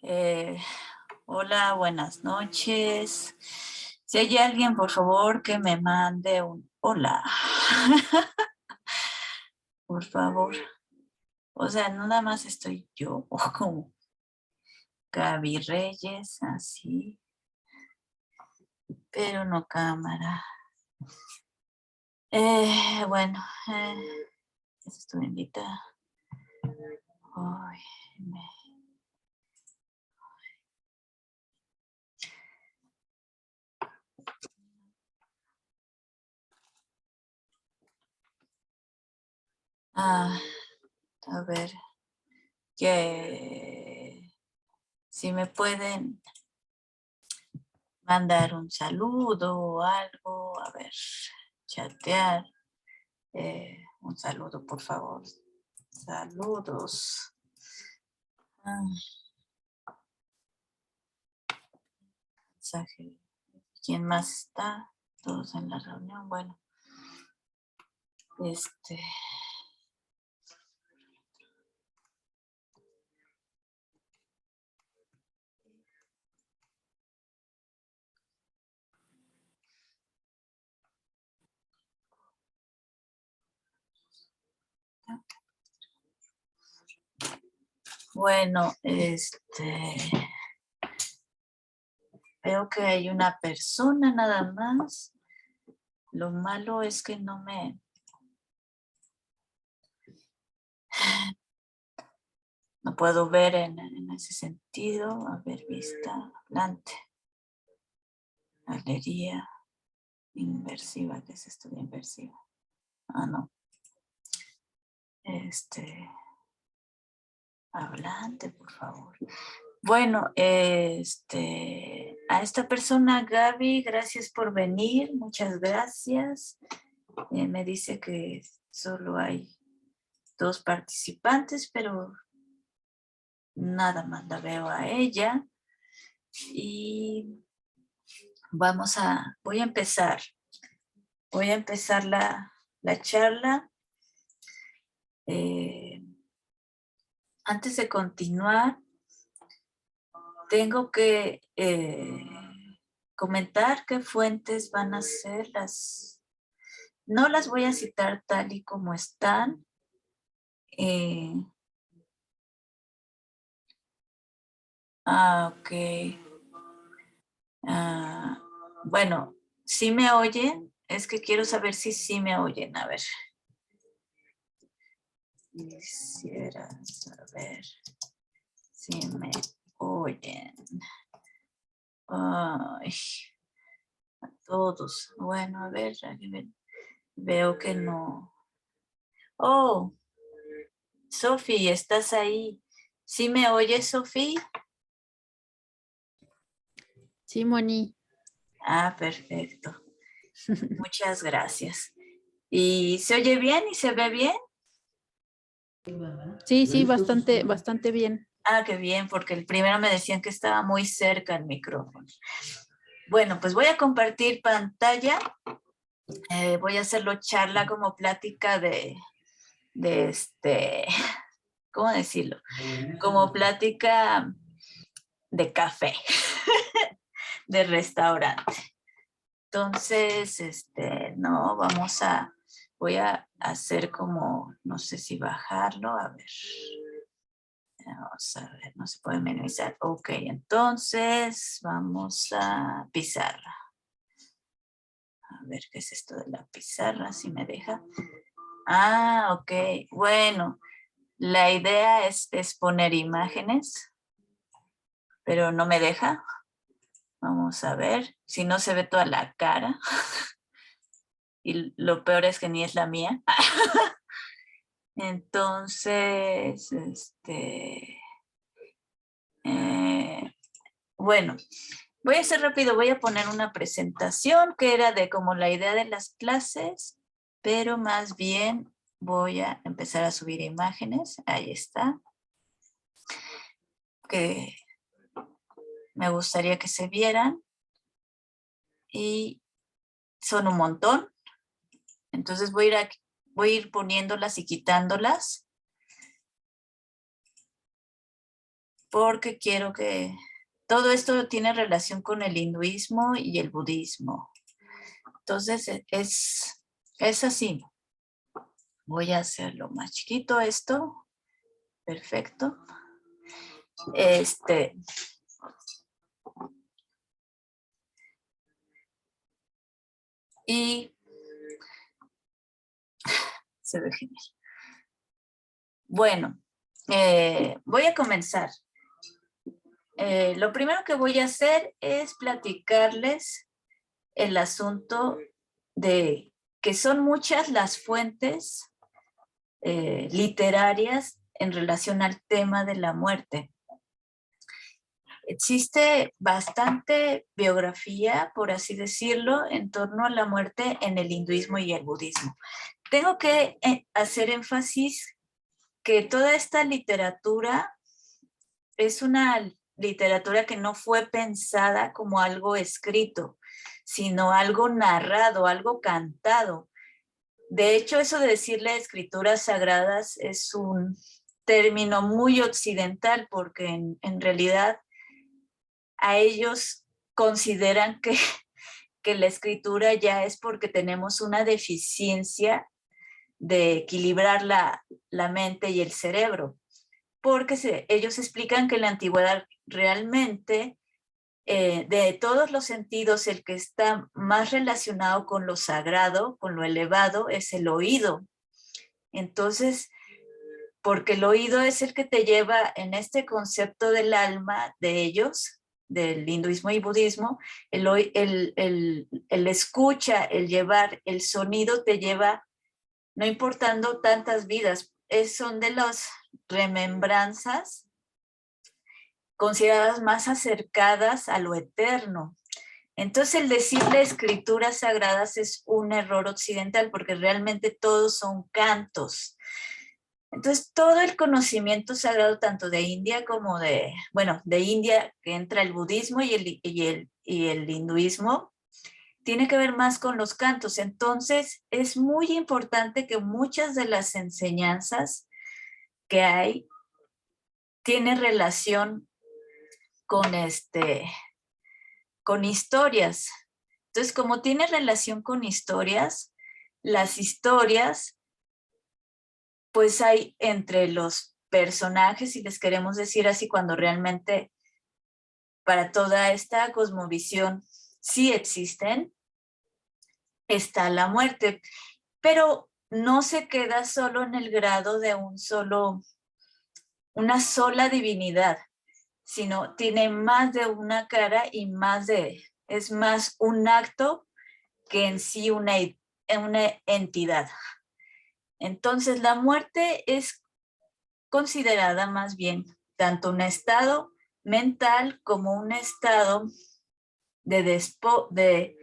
Eh, Hola, buenas noches. Si hay alguien, por favor, que me mande un hola. Por favor. O sea, no nada más estoy yo, o como Gaby Reyes, así, pero no cámara. Bueno, estoy invitada. Ay, Ah, a ver, que si me pueden mandar un saludo o algo, a ver, chatear. Un saludo, por favor. Saludos. Ah, mensaje. ¿Quién más está? Todos en la reunión. Bueno, este. Bueno, veo que hay una persona nada más. Lo malo es que no puedo ver en ese sentido. A ver, vista, adelante. Galería inversiva. ¿Qué es esto de inversiva? Ah, no. Hablante, por favor. Bueno, a esta persona, Gaby, gracias por venir, muchas gracias. Me dice que solo hay 2 participantes, pero nada más la veo a ella. Y voy a empezar la charla. Antes de continuar, tengo que comentar qué fuentes van a ser las. No las voy a citar tal y como están. Ok. Bueno, ¿sí me oyen? Es que quiero saber si sí me oyen. A ver. Quisiera saber si me oyen. Ay, a todos. Bueno, a ver, veo que no. Oh, Sofi, ¿estás ahí? ¿Sí me oyes, Sofi? Sí, Moni. Ah, perfecto. Muchas gracias. ¿Y se oye bien y se ve bien? Sí, sí, bastante, bastante bien. Ah, qué bien, porque el primero me decían que estaba muy cerca el micrófono. Bueno, pues voy a compartir pantalla. Voy a hacerlo charla como plática de ¿cómo decirlo? Como plática de café, de restaurante. Entonces, no, voy a hacer como, no sé si bajarlo, a ver. Vamos a ver, no se puede minimizar. Ok, entonces vamos a pizarra. A ver qué es esto de la pizarra, si me deja. Ah, ok. Bueno, la idea es poner imágenes, pero no me deja. Vamos a ver si no se ve toda la cara. Y lo peor es que ni es la mía. Entonces, bueno, voy a hacer rápido, voy a poner una presentación que era de como la idea de las clases, pero más bien voy a empezar a subir imágenes. Ahí está. Que me gustaría que se vieran. Y son un montón. Entonces voy a ir poniéndolas y quitándolas. porque quiero que todo esto tiene relación con el hinduismo y el budismo. Entonces es así. Voy a hacerlo más chiquito esto. Perfecto. Y se ve genial. Bueno, voy a comenzar. Lo primero que voy a hacer es platicarles el asunto de que son muchas las fuentes literarias en relación al tema de la muerte. Existe bastante biografía, por así decirlo, en torno a la muerte en el hinduismo y el budismo. Tengo que hacer énfasis que toda esta literatura es una literatura que no fue pensada como algo escrito, sino algo narrado, algo cantado. De hecho, eso de decirle escrituras sagradas es un término muy occidental, porque en realidad a ellos consideran que la escritura ya es porque tenemos una deficiencia de equilibrar la mente y el cerebro, porque ellos explican que en la antigüedad realmente de todos los sentidos el que está más relacionado con lo sagrado, con lo elevado, es el oído. Entonces, porque el oído es el que te lleva en este concepto del alma de ellos, del hinduismo y budismo, el escucha, el llevar, el sonido te lleva, no importando tantas vidas, son de las remembranzas consideradas más acercadas a lo eterno. Entonces el decirle escrituras sagradas es un error occidental, porque realmente todos son cantos. Entonces todo el conocimiento sagrado, tanto de India como de India, que entra el budismo y el hinduismo, tiene que ver más con los cantos. Entonces es muy importante que muchas de las enseñanzas que hay tienen relación con historias. Entonces, como tiene relación con historias, las historias, pues hay entre los personajes, si les queremos decir así, cuando realmente para toda esta cosmovisión sí existen, está la muerte, pero no se queda solo en el grado de una sola divinidad, sino tiene más de una cara y es más un acto que en sí una entidad. Entonces la muerte es considerada más bien tanto un estado mental como un estado de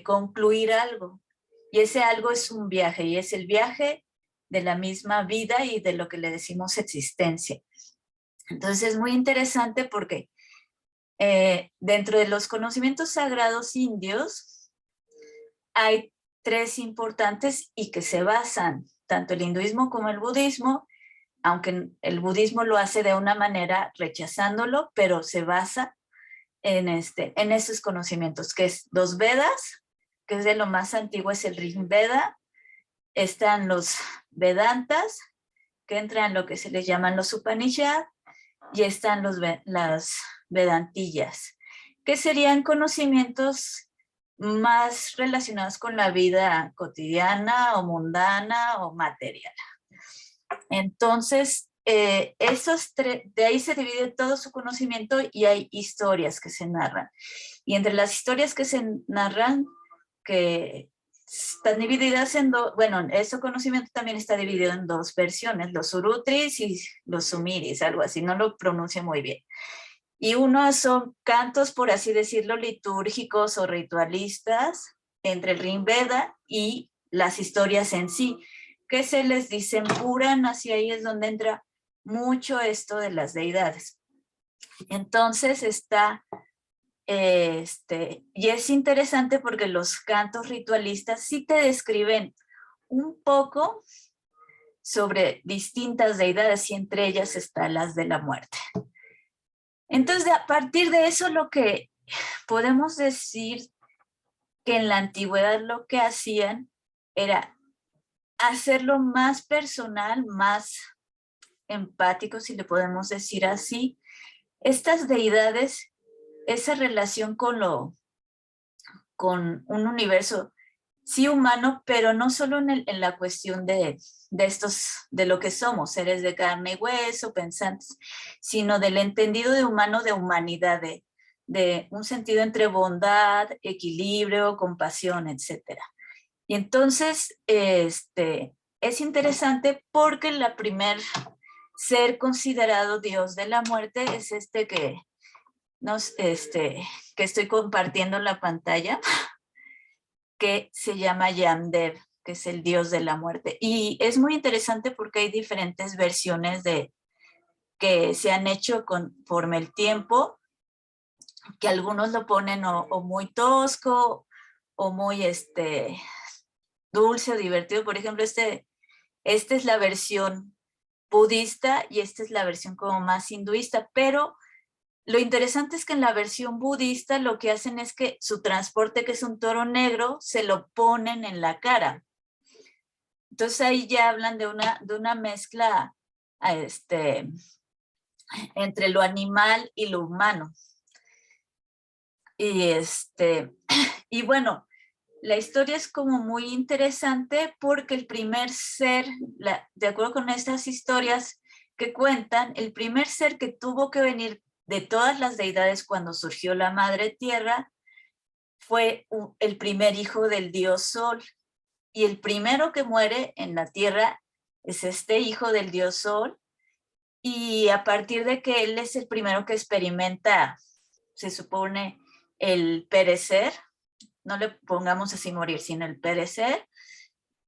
concluir algo. Y ese algo es un viaje, y es el viaje de la misma vida y de lo que le decimos existencia. Entonces es muy interesante porque dentro de los conocimientos sagrados indios hay tres importantes y que se basan, tanto el hinduismo como el budismo, aunque el budismo lo hace de una manera rechazándolo, pero se basa en esos conocimientos, que es los Vedas, que es de lo más antiguo, es el Rig Veda, están los Vedantas, que entran en lo que se les llaman los Upanishads, y están las Vedantillas, que serían conocimientos más relacionados con la vida cotidiana o mundana o material. Entonces, de ahí se divide todo su conocimiento y hay historias que se narran. Y entre las historias que se narran, que están divididas en dos, ese conocimiento también está dividido en dos versiones, los surutris y los sumiris, algo así, no lo pronuncio muy bien. Y uno son cantos, por así decirlo, litúrgicos o ritualistas entre el Rig Veda y las historias en sí, que se les dicen Puranas, y ahí es donde entra mucho esto de las deidades. Entonces y es interesante porque los cantos ritualistas sí te describen un poco sobre distintas deidades, y entre ellas están las de la muerte. Entonces, a partir de eso, lo que podemos decir que en la antigüedad lo que hacían era hacerlo más personal, más empático, si le podemos decir así. Estas deidades, esa relación con un universo sí humano, pero no solo en la cuestión de lo que somos, seres de carne y hueso, pensantes, sino del entendido de humano, de humanidad, de un sentido entre bondad, equilibrio, compasión, etcétera. Y entonces, es interesante porque la primer ser considerado Dios de la muerte es que estoy compartiendo la pantalla, que se llama Yamdev, que es el dios de la muerte. Y es muy interesante porque hay diferentes versiones que se han hecho conforme el tiempo, que algunos lo ponen o muy tosco o muy dulce o divertido. Por ejemplo, esta es la versión budista y esta es la versión como más hinduista, pero lo interesante es que en la versión budista lo que hacen es que su transporte, que es un toro negro, se lo ponen en la cara. Entonces ahí ya hablan de una mezcla entre lo animal y lo humano. Y bueno, la historia es como muy interesante porque el primer ser, de acuerdo con estas historias que cuentan, el primer ser que tuvo que venir de todas las deidades cuando surgió la Madre Tierra fue el primer hijo del dios Sol. Y el primero que muere en la Tierra es este hijo del dios Sol. Y a partir de que él es el primero que experimenta, se supone, el perecer, no le pongamos así morir, sino el perecer,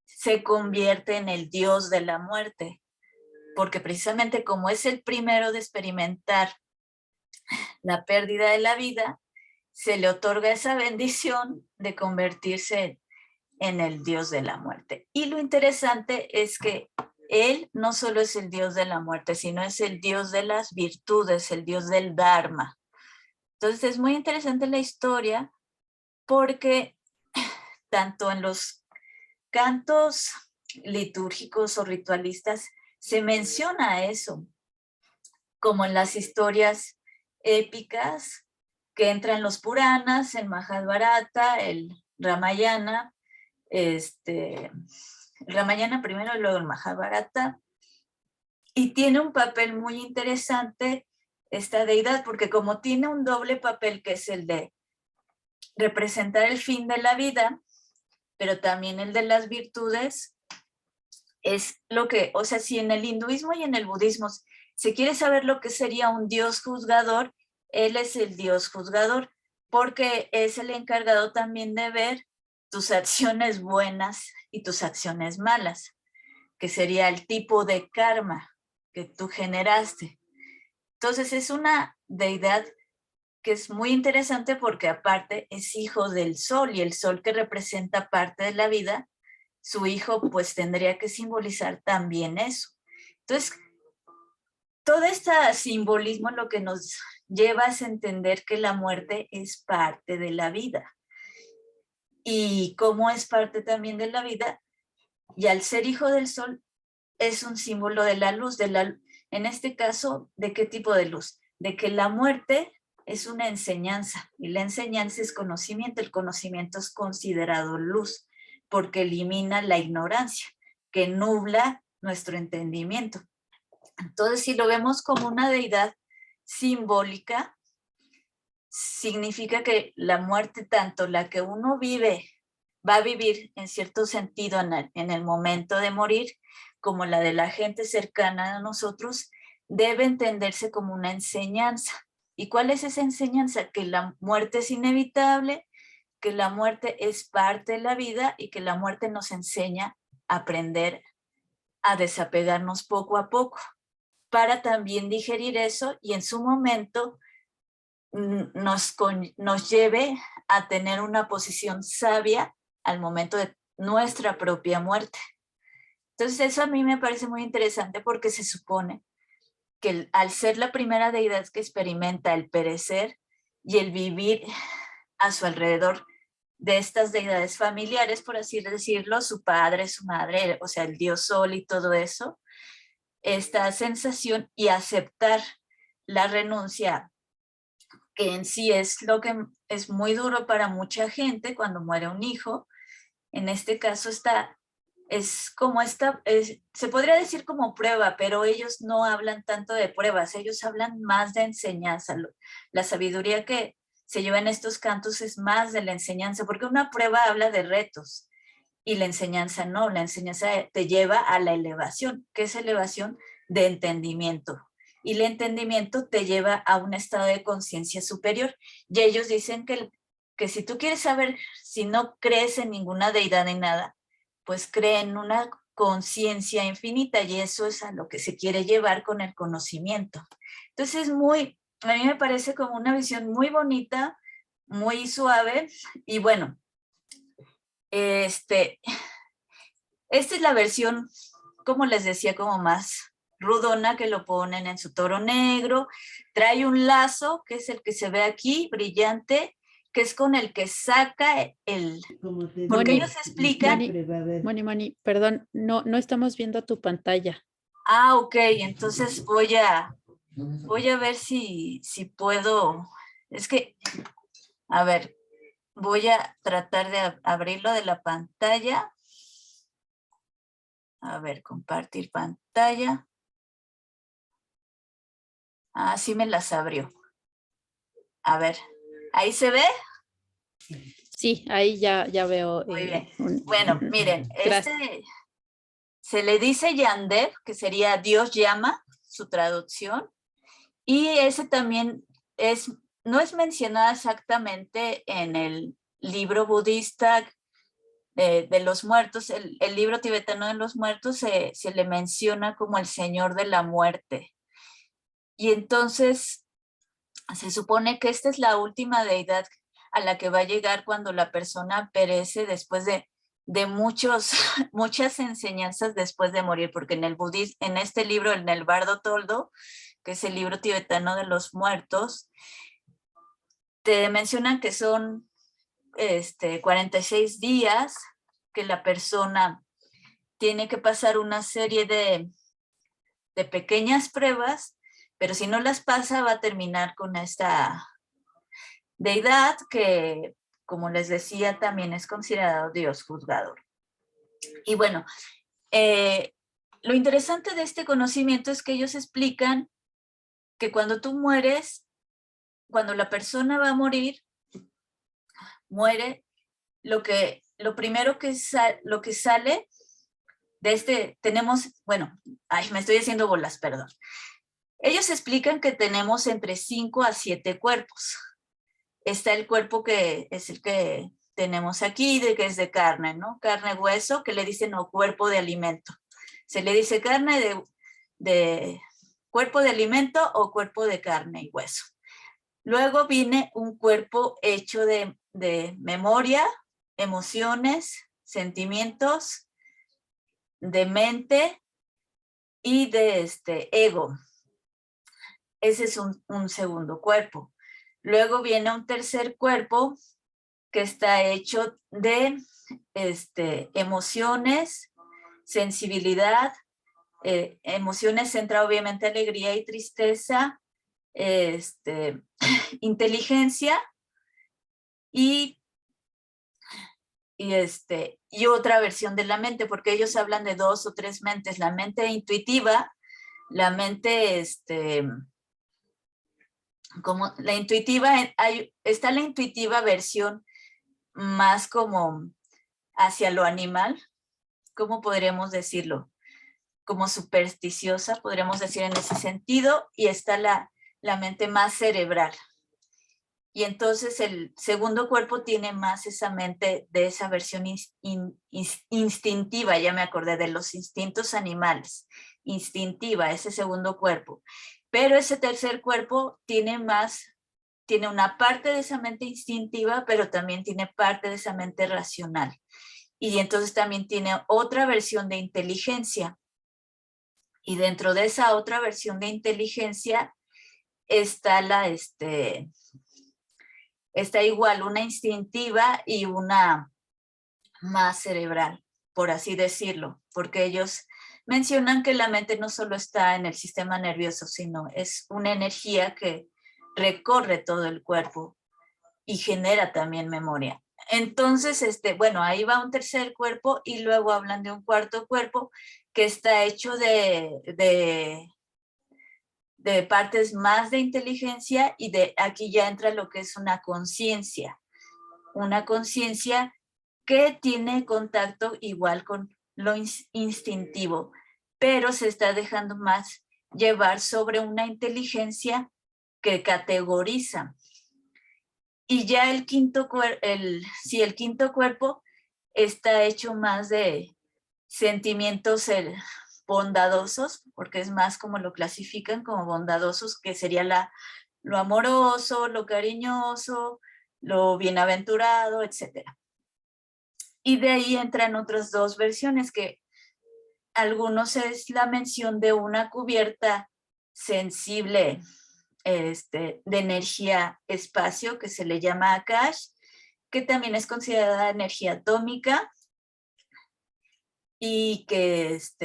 se convierte en el dios de la muerte, porque precisamente como es el primero de experimentar la pérdida de la vida, se le otorga esa bendición de convertirse en el dios de la muerte. Y lo interesante es que él no solo es el dios de la muerte, sino es el dios de las virtudes, el dios del Dharma. Entonces es muy interesante la historia porque tanto en los cantos litúrgicos o ritualistas se menciona eso, como en las historias épicas que entran los Puranas, el Mahabharata, el Ramayana, Ramayana primero y luego el Mahabharata, y tiene un papel muy interesante esta deidad, porque como tiene un doble papel que es el de representar el fin de la vida, pero también el de las virtudes, es lo que, o sea, si en el hinduismo y en el budismo se quiere saber lo que sería un dios juzgador, él es el dios juzgador, porque es el encargado también de ver tus acciones buenas y tus acciones malas, que sería el tipo de karma que tú generaste. Entonces es una deidad que es muy interesante porque aparte es hijo del sol, y el sol, que representa parte de la vida, su hijo pues tendría que simbolizar también eso. Entonces, todo este simbolismo lo que nos lleva es entender que la muerte es parte de la vida. Y como es parte también de la vida, y al ser hijo del sol, es un símbolo de la luz, en este caso, ¿de qué tipo de luz? De que la muerte es una enseñanza, y la enseñanza es conocimiento. El conocimiento es considerado luz, porque elimina la ignorancia, que nubla nuestro entendimiento. Entonces, si lo vemos como una deidad simbólica, significa que la muerte, tanto la que uno vive, va a vivir en cierto sentido en el momento de morir, como la de la gente cercana a nosotros, debe entenderse como una enseñanza. ¿Y cuál es esa enseñanza? Que la muerte es inevitable, que la muerte es parte de la vida y que la muerte nos enseña a aprender a desapegarnos poco a poco, para también digerir eso y en su momento nos lleve a tener una posición sabia al momento de nuestra propia muerte. Entonces eso a mí me parece muy interesante porque se supone que al ser la primera deidad que experimenta el perecer y el vivir a su alrededor de estas deidades familiares, por así decirlo, su padre, su madre, o sea, el dios sol y todo eso, esta sensación y aceptar la renuncia, que en sí es lo que es muy duro para mucha gente cuando muere un hijo. En este caso es como se podría decir como prueba, pero ellos no hablan tanto de pruebas, ellos hablan más de enseñanza. La sabiduría que se lleva en estos cantos es más de la enseñanza, porque una prueba habla de retos y la enseñanza no, la enseñanza te lleva a la elevación. ¿Qué es elevación? De entendimiento. Y el entendimiento te lleva a un estado de conciencia superior. Y ellos dicen que si tú quieres saber, si no crees en ninguna deidad ni nada, pues cree en una conciencia infinita, y eso es a lo que se quiere llevar con el conocimiento. Entonces, a mí me parece como una visión muy bonita, muy suave, y bueno, esta es la versión, como les decía, como más rudona, que lo ponen en su toro negro. Trae un lazo, que es el que se ve aquí, brillante, que es con el que saca el... Porque ellos explican... Moni, perdón, no estamos viendo tu pantalla. Ah, ok, entonces voy a ver si puedo... Es que, a ver, voy a tratar de abrirlo de la pantalla. A ver, compartir pantalla. Ah, sí me las abrió. A ver, ¿ahí se ve? Sí, ahí ya veo. Muy bien. Bueno, miren, Gracias. se le dice Yandev, que sería Dios llama, su traducción, y ese también no es mencionado exactamente en el libro budista de los muertos. El libro tibetano de los muertos se le menciona como el señor de la muerte. Y entonces se supone que esta es la última deidad a la que va a llegar cuando la persona perece, después de muchas enseñanzas después de morir, porque en el budismo, en este libro, en el Bardo Toldo, que es el libro tibetano de los muertos, te mencionan que son 46 días que la persona tiene que pasar una serie de pequeñas pruebas, pero si no las pasa va a terminar con esta deidad que, como les decía, también es considerado Dios juzgador. Y bueno, lo interesante de este conocimiento es que ellos explican que cuando tú mueres, cuando la persona va a morir, muere, lo primero lo que sale de tenemos, bueno, me estoy haciendo bolas, perdón. Ellos explican que tenemos entre 5 a 7 cuerpos. Está el cuerpo que es el que tenemos aquí, que es de carne, ¿no? Carne, hueso, que le dicen o cuerpo de alimento. Se le dice carne de cuerpo de alimento o cuerpo de carne y hueso. Luego viene un cuerpo hecho de memoria, emociones, sentimientos, de mente y de ego. Ese es un segundo cuerpo. Luego viene un tercer cuerpo que está hecho de emociones, sensibilidad, emociones centra obviamente alegría y tristeza, inteligencia y otra versión de la mente, porque ellos hablan de 2 o 3 mentes, la mente intuitiva, la mente, como la intuitiva, está la intuitiva versión más como hacia lo animal, ¿cómo podríamos decirlo? Como supersticiosa, podríamos decir en ese sentido, y está la mente más cerebral. Y entonces el segundo cuerpo tiene más esa mente de esa versión instintiva, ya me acordé de los instintos animales, instintiva, ese segundo cuerpo. Pero ese tercer cuerpo tiene una parte de esa mente instintiva, pero también tiene parte de esa mente racional. Y entonces también tiene otra versión de inteligencia. Y dentro de esa otra versión de inteligencia está está igual una instintiva y una más cerebral, por así decirlo, porque ellos mencionan que la mente no solo está en el sistema nervioso, sino es una energía que recorre todo el cuerpo y genera también memoria. Entonces, bueno, ahí va un tercer cuerpo y luego hablan de un cuarto cuerpo que está hecho de partes más de inteligencia y aquí ya entra lo que es una conciencia que tiene contacto igual con lo instintivo, pero se está dejando más llevar sobre una inteligencia que categoriza. Y ya el quinto cuerpo está hecho más de sentimientos bondadosos, porque es más como lo clasifican como bondadosos, que sería lo amoroso, lo cariñoso, lo bienaventurado, etc. Y de ahí entran otras dos versiones, que algunos es la mención de una cubierta sensible de energía espacio, que se le llama Akash, que también es considerada energía atómica y que es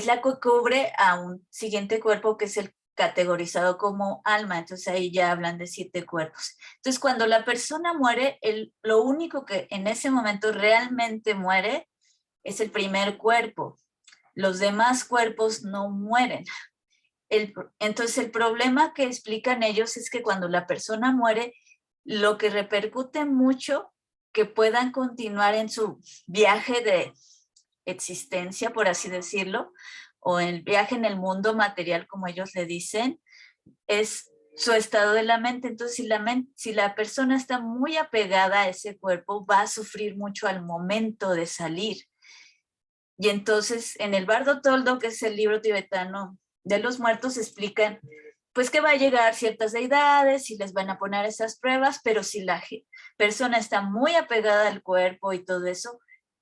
la que cubre a un siguiente cuerpo que es el categorizado como alma. Entonces ahí ya hablan de 7 cuerpos. Entonces cuando la persona muere, lo único que en ese momento realmente muere es el primer cuerpo. Los demás cuerpos no mueren. Entonces el problema que explican ellos es que cuando la persona muere, lo que repercute mucho que puedan continuar en su viaje de existencia, por así decirlo, o el viaje en el mundo material, como ellos le dicen, es su estado de la mente. Entonces, si la persona está muy apegada a ese cuerpo, va a sufrir mucho al momento de salir. Y entonces, en el Bardo Toldo, que es el libro tibetano de los muertos, explican pues que va a llegar ciertas deidades y les van a poner esas pruebas, pero si la persona está muy apegada al cuerpo y todo eso,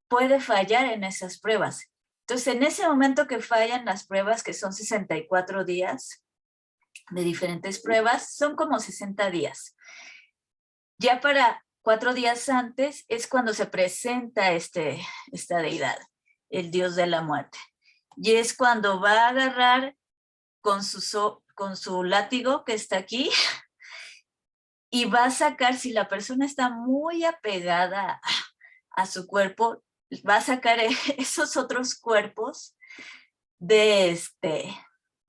puede fallar en esas pruebas. Entonces, en ese momento que fallan las pruebas, que son 64 días de diferentes pruebas, son como 60 días. Ya para 4 días antes es cuando se presenta esta deidad, el dios de la muerte. Y es cuando va a agarrar con su látigo que está aquí y va a sacar, si la persona está muy apegada a su cuerpo, va a sacar esos otros cuerpos de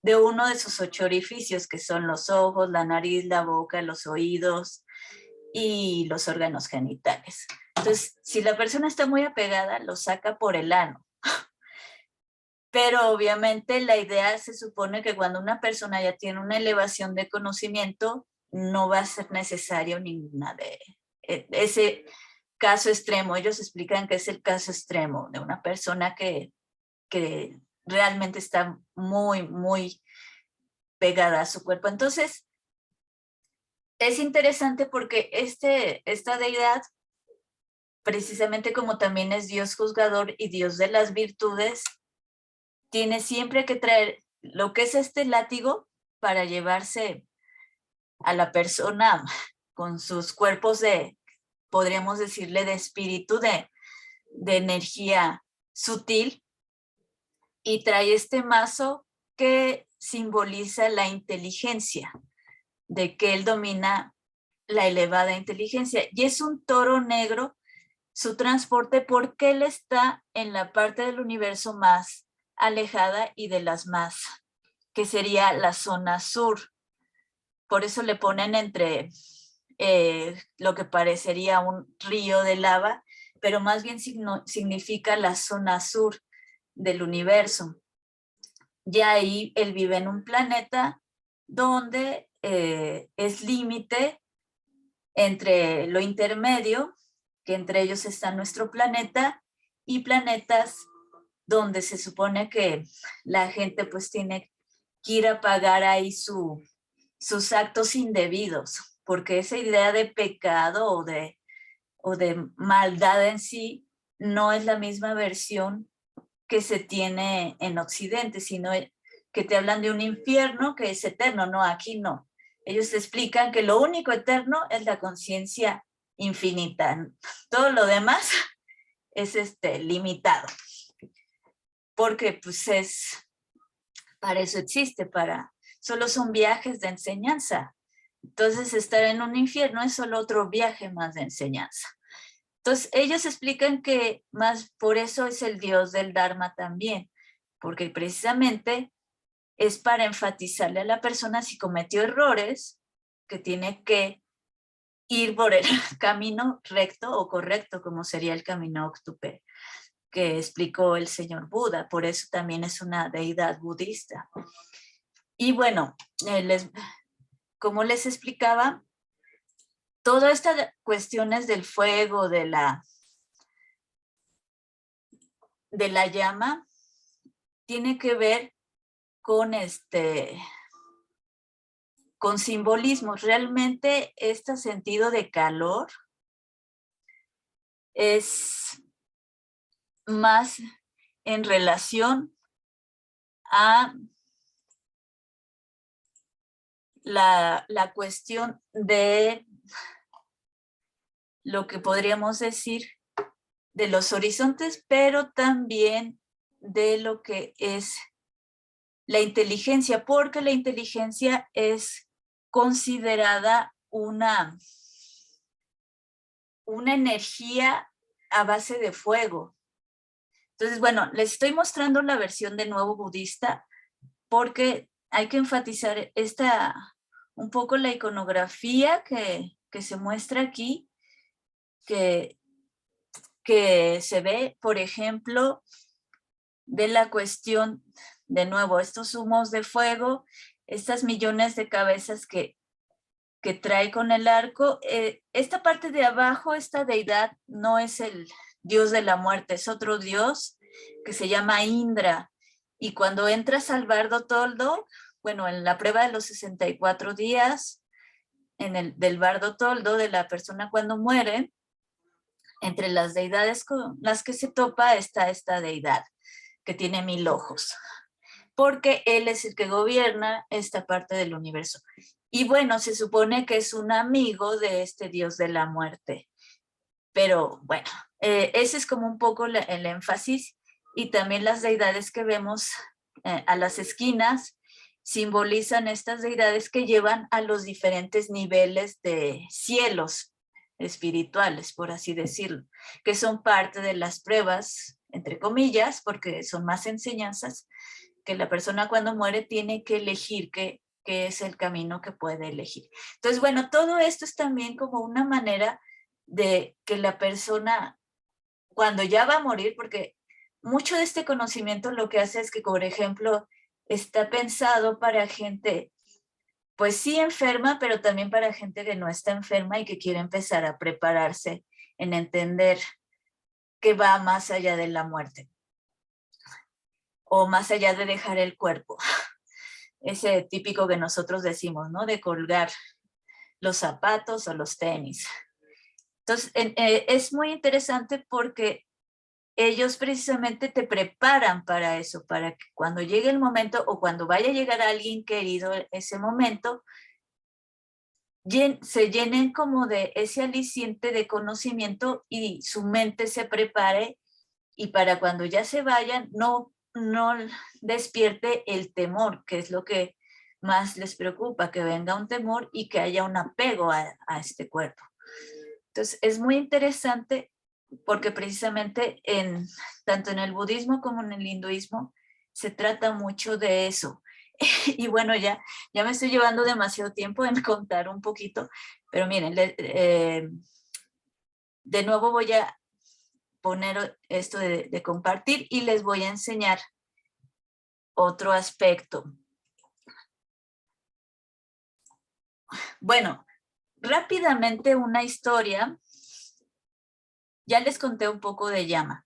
uno de sus 8 orificios, que son los ojos, la nariz, la boca, los oídos y los órganos genitales. Entonces, si la persona está muy apegada, lo saca por el ano. Pero obviamente la idea se supone que cuando una persona ya tiene una elevación de conocimiento, no va a ser necesario ninguna de ese caso extremo. Ellos explican que es el caso extremo de una persona que realmente está muy, muy pegada a su cuerpo. Entonces, es interesante porque esta deidad, precisamente como también es Dios juzgador y Dios de las virtudes, tiene siempre que traer lo que es este látigo para llevarse a la persona con sus cuerpos podríamos decirle, de espíritu, de energía sutil, y trae este mazo que simboliza la inteligencia, de que él domina la elevada inteligencia, y es un toro negro su transporte porque él está en la parte del universo más alejada y de las más, que sería la zona sur. Por eso le ponen entre lo que parecería un río de lava, pero más bien significa la zona sur del universo. Y ahí él vive en un planeta donde es límite entre lo intermedio, que entre ellos está nuestro planeta, y planetas donde se supone que la gente pues tiene que ir a pagar ahí sus actos indebidos, porque esa idea de pecado o de maldad en sí no es la misma versión que se tiene en Occidente, sino que te hablan de un infierno que es eterno. No, aquí no. Ellos te explican que lo único eterno es la conciencia infinita. Todo lo demás es limitado. Porque pues para eso existe, solo son viajes de enseñanza. Entonces estar en un infierno es solo otro viaje más de enseñanza. Entonces ellos explican que más por eso es el Dios del Dharma también, porque precisamente es para enfatizarle a la persona si cometió errores, que tiene que ir por el camino recto o correcto, como sería el camino octuple que explicó el señor Buda. Por eso también es una deidad budista. Y bueno, como les explicaba, todas estas cuestiones del fuego, de la llama, tiene que ver con con simbolismos. Realmente este sentido de calor es más en relación a la cuestión de lo que podríamos decir de los horizontes, pero también de lo que es la inteligencia, porque la inteligencia es considerada una energía a base de fuego. Entonces, bueno, les estoy mostrando la versión de nuevo budista porque hay que enfatizar un poco la iconografía que se muestra aquí, que se ve, por ejemplo, de la cuestión, de nuevo, estos humos de fuego, estas millones de cabezas que trae con el arco. Esta parte de abajo, esta deidad, no es el dios de la muerte, es otro dios que se llama Indra. Y cuando entras al Bardo Toldo, bueno, en la prueba de los 64 días, del Bardo Toldo, de la persona cuando muere, entre las deidades con las que se topa está esta deidad, que tiene 1000 ojos, porque él es el que gobierna esta parte del universo. Y bueno, se supone que es un amigo de este dios de la muerte. Pero bueno, ese es como un poco el énfasis. Y también las deidades que vemos a las esquinas simbolizan estas deidades que llevan a los diferentes niveles de cielos espirituales, por así decirlo, que son parte de las pruebas, entre comillas, porque son más enseñanzas, que la persona cuando muere tiene que elegir qué es el camino que puede elegir. Entonces, bueno, todo esto es también como una manera de que la persona, cuando ya va a morir, porque mucho de este conocimiento lo que hace es que, por ejemplo, está pensado para gente, pues sí enferma, pero también para gente que no está enferma y que quiere empezar a prepararse en entender que va más allá de la muerte o más allá de dejar el cuerpo. Ese típico que nosotros decimos, ¿no? De colgar los zapatos o los tenis. Entonces, es muy interesante porque ellos precisamente te preparan para eso, para que cuando llegue el momento o cuando vaya a llegar a alguien querido ese momento, se llenen como de ese aliciente de conocimiento y su mente se prepare, y para cuando ya se vayan no despierte el temor, que es lo que más les preocupa, que venga un temor y que haya un apego a este cuerpo. Entonces es muy interesante porque precisamente tanto en el budismo como en el hinduismo se trata mucho de eso. Y bueno, ya me estoy llevando demasiado tiempo en contar un poquito, pero miren, de nuevo voy a poner esto de compartir y les voy a enseñar otro aspecto. Bueno, rápidamente una historia. Ya les conté un poco de llama,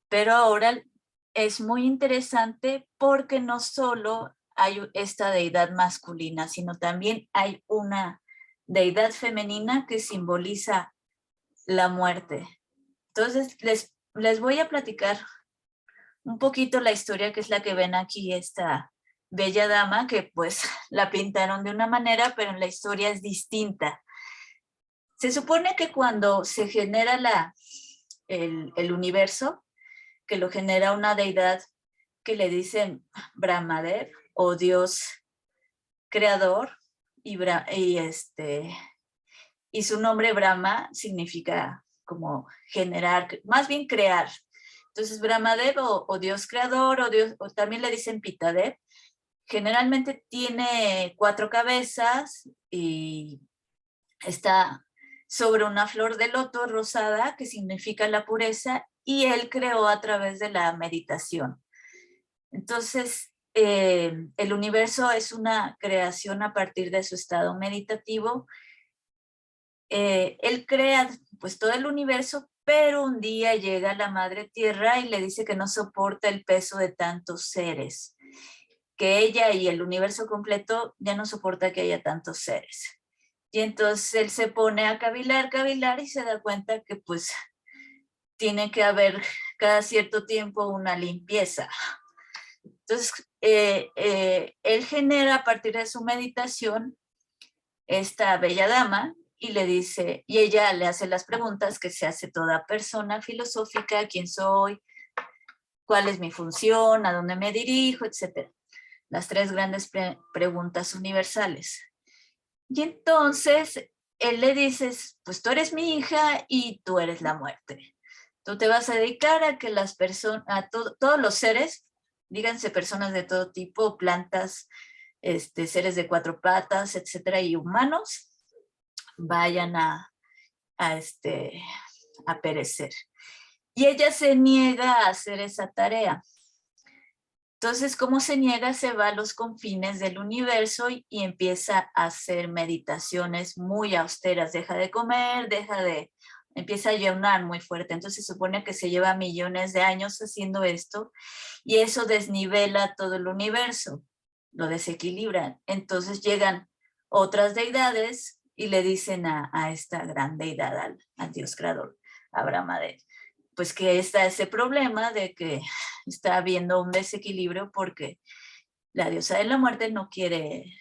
pero ahora es muy interesante porque no solo hay esta deidad masculina, sino también hay una deidad femenina que simboliza la muerte. Entonces, les voy a platicar un poquito la historia que es la que ven aquí, esta bella dama, que pues la pintaron de una manera, pero en la historia es distinta. Se supone que cuando se genera el universo, que lo genera una deidad que le dicen Brahmadev o Dios creador, y su nombre Brahma significa como generar, más bien crear. Entonces Brahmadev o Dios creador o también le dicen Pitadev, generalmente tiene 4 cabezas y está sobre una flor de loto rosada que significa la pureza y él creó a través de la meditación. Entonces, el universo es una creación a partir de su estado meditativo. Él crea pues todo el universo, pero un día llega la Madre Tierra y le dice que no soporta el peso de tantos seres, que ella y el universo completo ya no soporta que haya tantos seres. Y entonces él se pone a cavilar y se da cuenta que pues tiene que haber cada cierto tiempo una limpieza. Entonces, él genera a partir de su meditación esta bella dama y le dice, y ella le hace las preguntas que se hace toda persona filosófica: ¿quién soy? ¿Cuál es mi función? ¿A dónde me dirijo? Etcétera. Las 3 grandes preguntas universales. Y entonces él le dice, pues tú eres mi hija y tú eres la muerte. Tú te vas a dedicar a que las personas, todos los seres, díganse personas de todo tipo, plantas, seres de 4 patas, etcétera, y humanos, vayan a perecer. Y ella se niega a hacer esa tarea. Entonces, ¿cómo se niega? Se va a los confines del universo y empieza a hacer meditaciones muy austeras. Deja de comer, empieza a ayunar muy fuerte. Entonces se supone que se lleva millones de años haciendo esto y eso desnivela todo el universo, lo desequilibra. Entonces llegan otras deidades y le dicen a esta gran deidad, al Dios creador, a Brahmadev, pues que está ese problema de que está habiendo un desequilibrio porque la diosa de la muerte no quiere,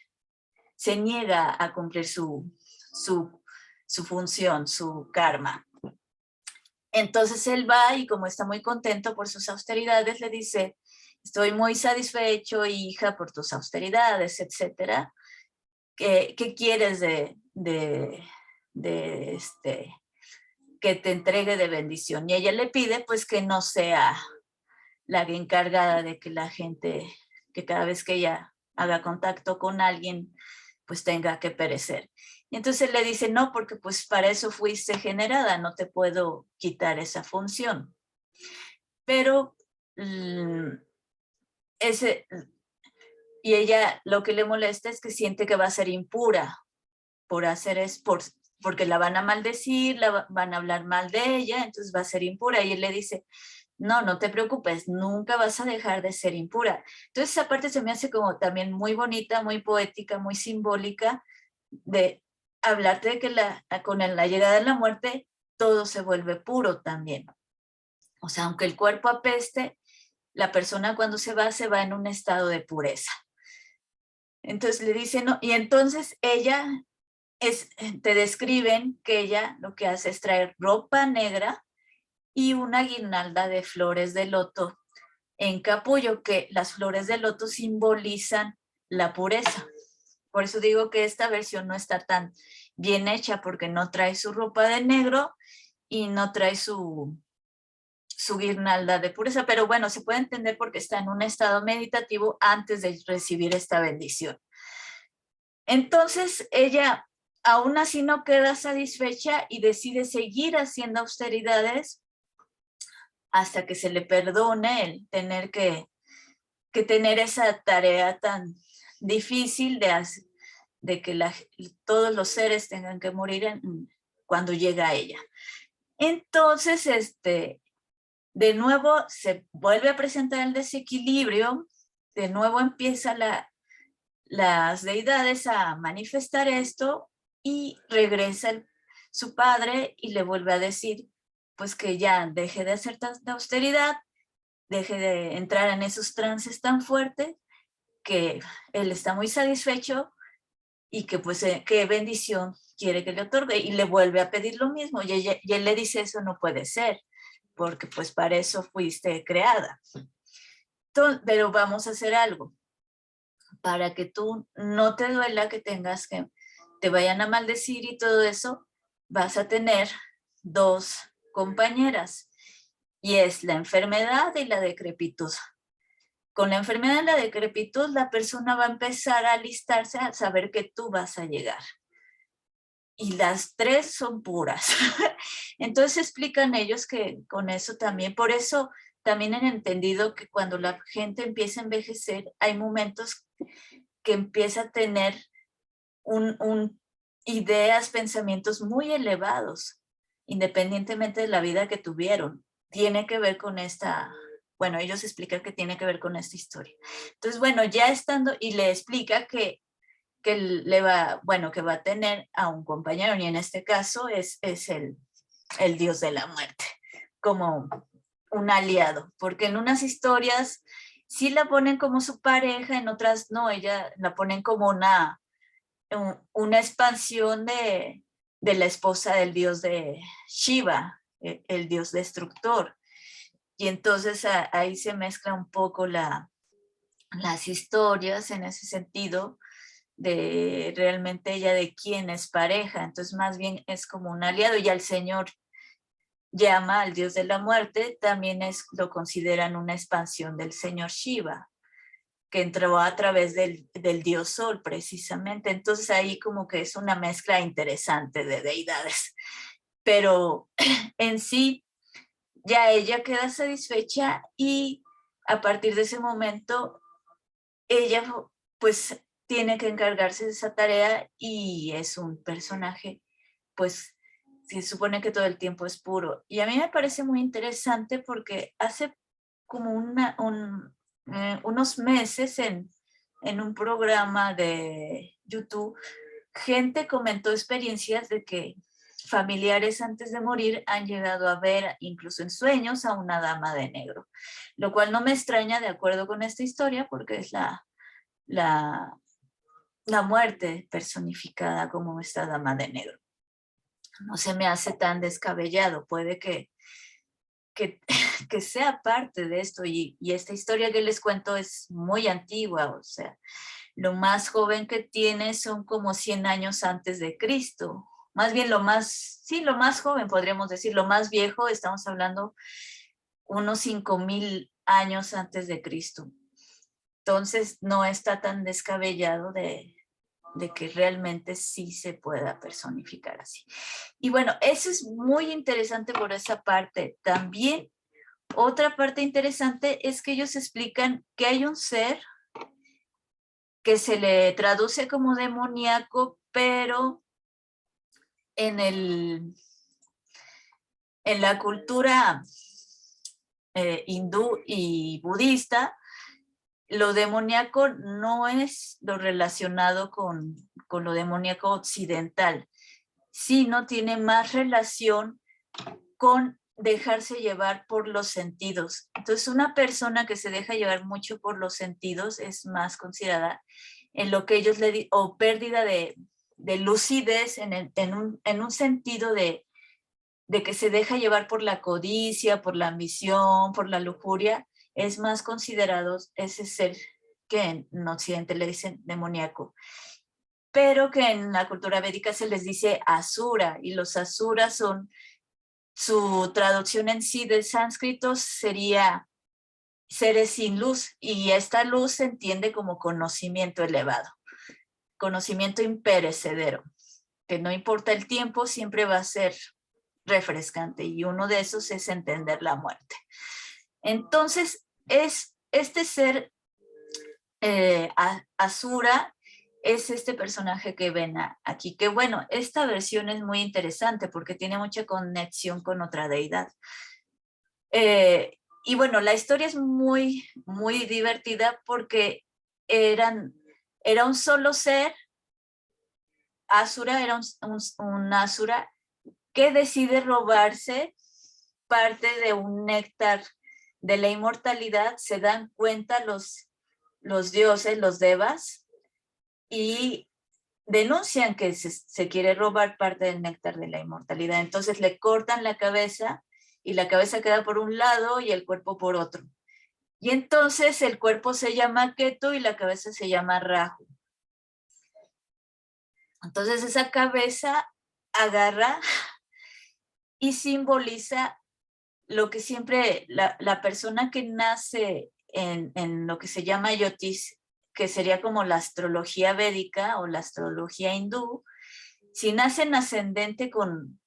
se niega a cumplir su función, su karma. Entonces él va y como está muy contento por sus austeridades, le dice, estoy muy satisfecho, hija, por tus austeridades, etcétera. ¿Qué quieres que te entregue de bendición? Y ella le pide pues que no sea la encargada de que la gente, que cada vez que ella haga contacto con alguien, pues tenga que perecer. Y entonces le dice, no, porque pues para eso fuiste generada, no te puedo quitar esa función. Pero y ella lo que le molesta es que siente que va a ser impura por hacer porque la van a maldecir, van a hablar mal de ella, entonces va a ser impura. Y él le dice, no, no te preocupes, nunca vas a dejar de ser impura. Entonces esa parte se me hace como también muy bonita, muy poética, muy simbólica, de hablarte de que con la llegada de la muerte todo se vuelve puro también. O sea, aunque el cuerpo apeste, la persona cuando se va en un estado de pureza. Entonces le dice, no, y entonces ella te describen que ella lo que hace es traer ropa negra y una guirnalda de flores de loto en capullo, que las flores de loto simbolizan la pureza. Por eso digo que esta versión no está tan bien hecha, porque no trae su ropa de negro y no trae su guirnalda de pureza, pero bueno, se puede entender porque está en un estado meditativo antes de recibir esta bendición. Entonces ella aún así no queda satisfecha y decide seguir haciendo austeridades hasta que se le perdone el tener que tener esa tarea tan difícil de que todos los seres tengan que morir cuando llega a ella. Entonces, de nuevo se vuelve a presentar el desequilibrio, de nuevo empieza las deidades a manifestar esto y regresa su padre y le vuelve a decir pues que ya deje de hacer tanta austeridad deje de entrar en esos trances tan fuertes, que él está muy satisfecho y que pues qué bendición quiere que le otorgue, y le vuelve a pedir lo mismo, y él le dice: eso no puede ser, porque pues para eso fuiste creada. Entonces, pero vamos a hacer algo, para que tú no te duela que tengas que te vayan a maldecir y todo eso, vas a tener dos compañeras, y es la enfermedad y la decrepitud. Con la enfermedad y la decrepitud, la persona va a empezar a alistarse a saber que tú vas a llegar. Y las tres son puras. Entonces explican ellos que con eso también, por eso también han entendido que cuando la gente empieza a envejecer, hay momentos que empieza a tener ideas, pensamientos muy elevados, independientemente de la vida que tuvieron. Tiene que ver con esta, bueno, ellos explican que tiene que ver con esta historia. Entonces, bueno, ya estando, y le explica que le va, bueno, que va a tener a un compañero, y en este caso es el dios de la muerte, como un aliado, porque en unas historias sí la ponen como su pareja, en otras no, ella la ponen como una expansión de la esposa del dios de Shiva, el dios destructor. Y entonces ahí se mezcla un poco las historias en ese sentido, de realmente ella de quién es pareja. Entonces más bien es como un aliado, y al Señor llama al dios de la muerte, también lo consideran una expansión del Señor Shiva, que entró a través del dios Sol precisamente. Entonces ahí como que es una mezcla interesante de deidades. Pero en sí ya ella queda satisfecha, y a partir de ese momento ella pues tiene que encargarse de esa tarea, y es un personaje pues se supone que todo el tiempo es puro. Y a mí me parece muy interesante porque hace como unos meses en un programa de YouTube, gente comentó experiencias de que familiares antes de morir han llegado a ver, incluso en sueños, a una dama de negro, lo cual no me extraña de acuerdo con esta historia, porque es la, la muerte personificada como esta dama de negro. No se me hace tan descabellado, puede que, que sea parte de esto, y esta historia que les cuento es muy antigua, o sea, lo más joven que tiene son como 100 años antes de Cristo, más bien lo más joven podríamos decir, lo más viejo estamos hablando unos 5,000 años antes de Cristo. Entonces no está tan descabellado de que realmente sí se pueda personificar así. Y bueno, eso es muy interesante por esa parte. También otra parte interesante es que ellos explican que hay un ser que se le traduce como demoníaco, pero en la cultura hindú y budista, lo demoníaco no es lo relacionado con lo demoníaco occidental, sino tiene más relación con dejarse llevar por los sentidos. Entonces, una persona que se deja llevar mucho por los sentidos es más considerada en lo que ellos o pérdida de lucidez en un sentido de que se deja llevar por la codicia, por la ambición, por la lujuria, es más considerado ese ser que en Occidente le dicen demoníaco, pero que en la cultura védica se les dice asura, y los asuras son, su traducción en sí del sánscrito sería seres sin luz, y esta luz se entiende como conocimiento elevado, conocimiento imperecedero, que no importa el tiempo, siempre va a ser refrescante, y uno de esos es entender la muerte. Entonces, es este ser Asura, es este personaje que ven aquí, que bueno, esta versión es muy interesante porque tiene mucha conexión con otra deidad. Y bueno, la historia es muy, muy divertida porque era un solo ser, Asura era un Asura que decide robarse parte de un néctar de la inmortalidad se dan cuenta los dioses, los devas, y denuncian que se quiere robar parte del néctar de la inmortalidad. Entonces le cortan la cabeza y la cabeza queda por un lado y el cuerpo por otro. Y entonces el cuerpo se llama Ketu y la cabeza se llama Rahu. Entonces esa cabeza agarra y simboliza lo que siempre la persona que nace en lo que se llama Yotis, que sería como la astrología védica o la astrología hindú, si nace en ascendente con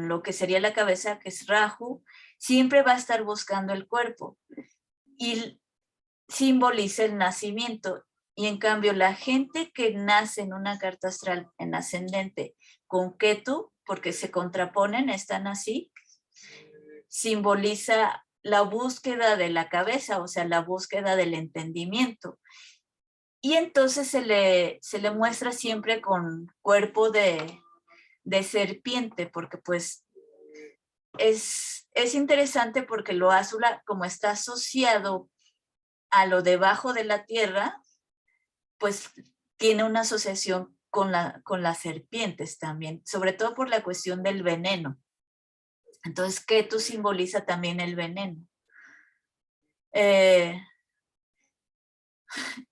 lo que sería la cabeza, que es Rahu, siempre va a estar buscando el cuerpo y simboliza el nacimiento. Y en cambio, la gente que nace en una carta astral en ascendente con Ketu, porque se contraponen, están así, simboliza la búsqueda de la cabeza, o sea, la búsqueda del entendimiento. Y entonces se le muestra siempre con cuerpo de serpiente, porque pues es interesante porque lo azul, como está asociado a lo debajo de la tierra, pues tiene una asociación con las serpientes también, sobre todo por la cuestión del veneno. Entonces, Ketu simboliza también el veneno.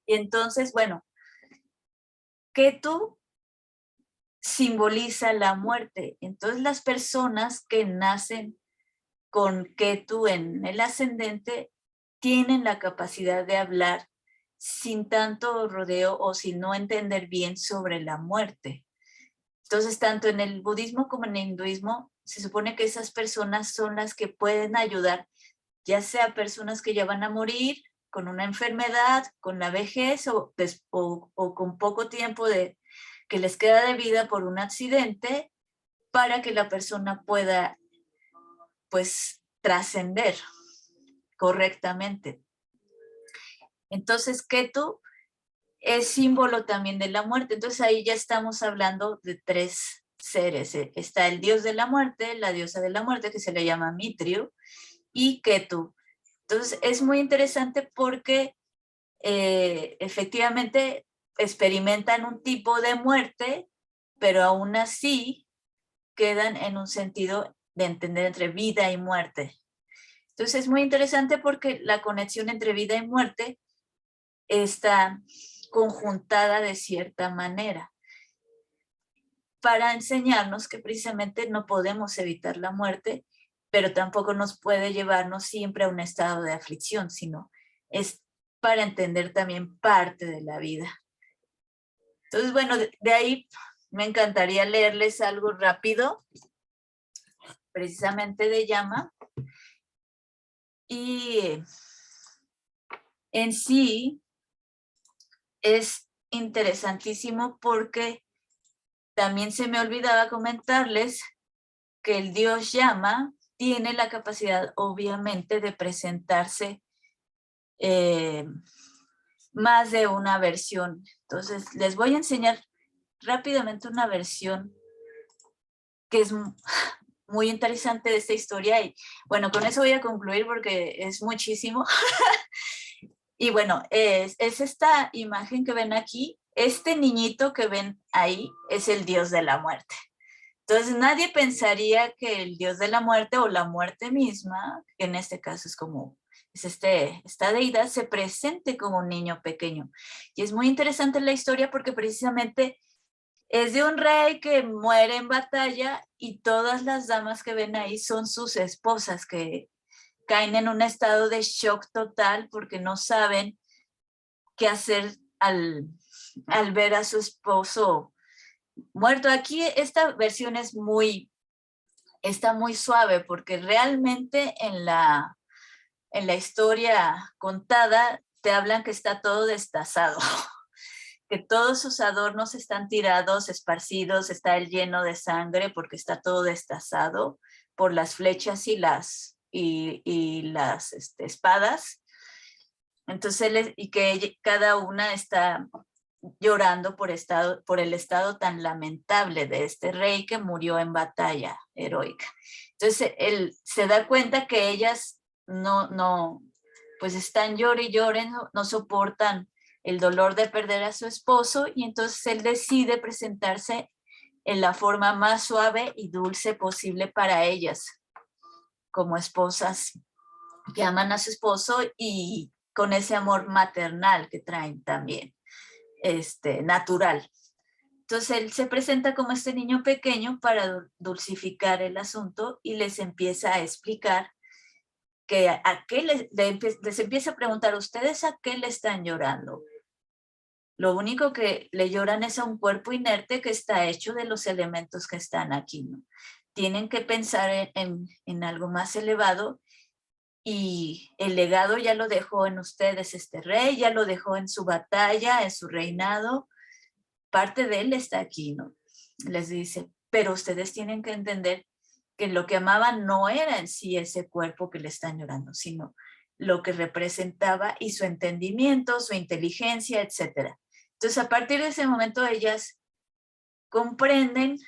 Y entonces, bueno, Ketu simboliza la muerte. Entonces, las personas que nacen con Ketu en el ascendente tienen la capacidad de hablar sin tanto rodeo o sin no entender bien sobre la muerte. Entonces, tanto en el budismo como en el hinduismo, se supone que esas personas son las que pueden ayudar, ya sea personas que ya van a morir con una enfermedad, con la vejez o con poco tiempo que les queda de vida por un accidente, para que la persona pueda, pues, trascender correctamente. Entonces, Ketu es símbolo también de la muerte. Entonces ahí ya estamos hablando de tres seres. Está el dios de la muerte, la diosa de la muerte, que se le llama Mitrio, y Ketu. Entonces es muy interesante porque efectivamente experimentan un tipo de muerte, pero aún así quedan en un sentido de entender entre vida y muerte. Entonces es muy interesante porque la conexión entre vida y muerte está conjuntada de cierta manera para enseñarnos que precisamente no podemos evitar la muerte, pero tampoco nos puede llevarnos siempre a un estado de aflicción, sino es para entender también parte de la vida. Entonces, bueno, de ahí me encantaría leerles algo rápido, precisamente de Yama. Y en sí es interesantísimo porque también se me olvidaba comentarles que el dios Yama tiene la capacidad, obviamente, de presentarse más de una versión. Entonces, les voy a enseñar rápidamente una versión que es muy interesante de esta historia. Y bueno, con eso voy a concluir porque es muchísimo. Y bueno, es esta imagen que ven aquí. Este niñito que ven ahí es el dios de la muerte. Entonces nadie pensaría que el dios de la muerte o la muerte misma, que en este caso es como esta deidad, se presente como un niño pequeño. Y es muy interesante la historia porque precisamente es de un rey que muere en batalla y todas las damas que ven ahí son sus esposas, que caen en un estado de shock total porque no saben qué hacer al ver a su esposo muerto. Aquí esta versión está muy suave porque realmente en la historia contada te hablan que está todo destazado, que todos sus adornos están tirados, esparcidos, está él lleno de sangre porque está todo destazado por las flechas y las espadas. Entonces, y que cada una está llorando por el estado tan lamentable de este rey que murió en batalla heroica. Entonces él se da cuenta que ellas pues están llore y lloren, no soportan el dolor de perder a su esposo, y entonces él decide presentarse en la forma más suave y dulce posible para ellas, como esposas que aman a su esposo y con ese amor maternal que traen también, natural. Entonces él se presenta como este niño pequeño para dulcificar el asunto y les empieza a explicar que a qué les empieza a preguntar, ¿ustedes a qué le están llorando? Lo único que le lloran es a un cuerpo inerte que está hecho de los elementos que están aquí, ¿no? Tienen que pensar en algo más elevado, y el legado ya lo dejó en ustedes este rey, ya lo dejó en su batalla, en su reinado, parte de él está aquí, ¿no? Les dice, pero ustedes tienen que entender que lo que amaban no era en sí ese cuerpo que le están llorando, sino lo que representaba y su entendimiento, su inteligencia, etc. Entonces, a partir de ese momento, ellas comprenden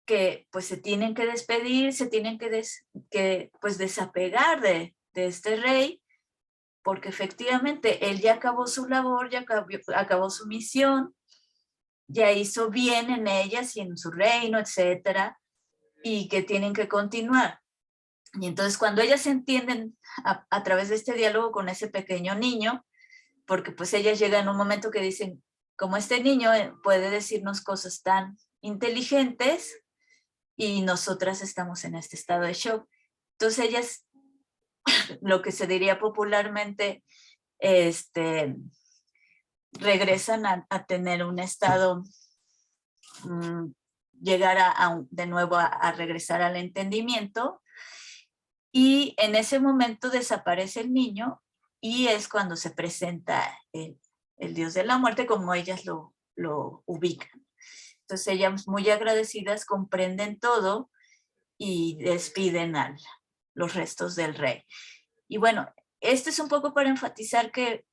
que pues se tienen que despedir, se tienen que pues desapegar de este rey, porque efectivamente él ya acabó su labor, ya acabó su misión, ya hizo bien en ellas y en su reino, etcétera, y que tienen que continuar. Y entonces cuando ellas entienden a través de este diálogo con ese pequeño niño, porque pues ellas llegan a un momento que dicen, como este niño puede decirnos cosas tan inteligentes y nosotras estamos en este estado de shock. Entonces ellas, lo que se diría popularmente, regresan a tener un estado, llegar de nuevo a regresar al entendimiento, y en ese momento desaparece el niño y es cuando se presenta el dios de la muerte como ellas lo ubican. Entonces ellas, muy agradecidas, comprenden todo y despiden a los restos del rey. Y bueno, esto es un poco para enfatizar que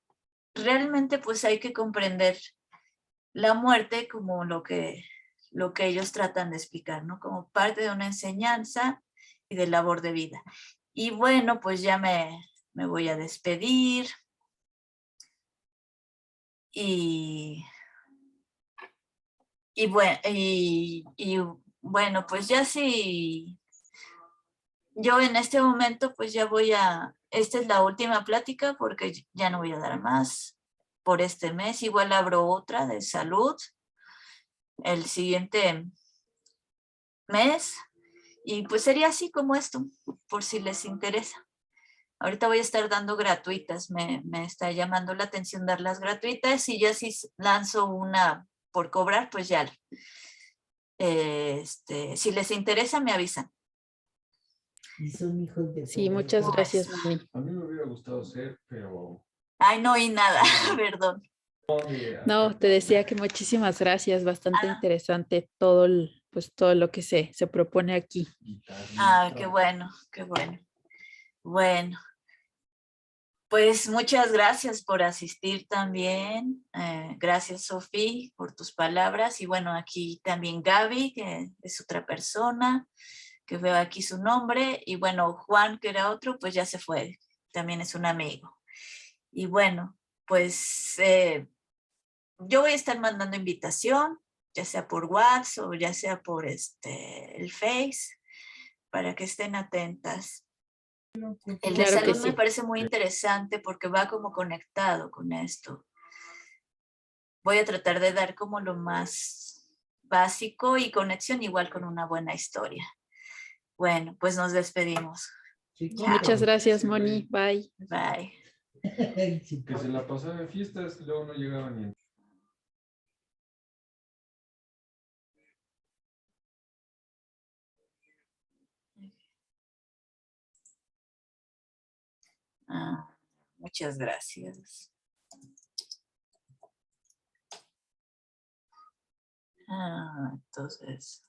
realmente pues hay que comprender la muerte como lo que ellos tratan de explicar, ¿no? Como parte de una enseñanza y de labor de vida. Y bueno, pues ya me voy a despedir. Y bueno, pues ya sí, yo en este momento pues ya esta es la última plática porque ya no voy a dar más por este mes. Igual abro otra de salud el siguiente mes, y pues sería así como esto, por si les interesa. Ahorita voy a estar dando gratuitas, me está llamando la atención dar las gratuitas, y ya si lanzo una por cobrar, pues ya, si les interesa me avisan. Y son hijos de Sí, muchas gracias, Moni. A mí me hubiera gustado ser, pero... Ay, no oí nada, perdón. No, te decía que muchísimas gracias, bastante interesante todo, pues todo lo que se propone aquí. Qué bueno, qué bueno. Bueno, pues muchas gracias por asistir también. Gracias, Sofía, por tus palabras. Y bueno, aquí también Gaby, que es otra persona, que veo aquí su nombre. Y bueno, Juan, que era otro, pues ya se fue. También es un amigo. Y bueno, pues yo voy a estar mandando invitación, ya sea por WhatsApp o ya sea por el Face, para que estén atentas. El de Claro que salud me sí. parece muy interesante porque va como conectado con esto. Voy a tratar de dar como lo más básico y conexión igual con una buena historia. Bueno, pues nos despedimos. Muchas gracias, Moni. Bye. Bye. Que se la pasaba en fiestas y luego no llegaba ni... Muchas gracias. Entonces...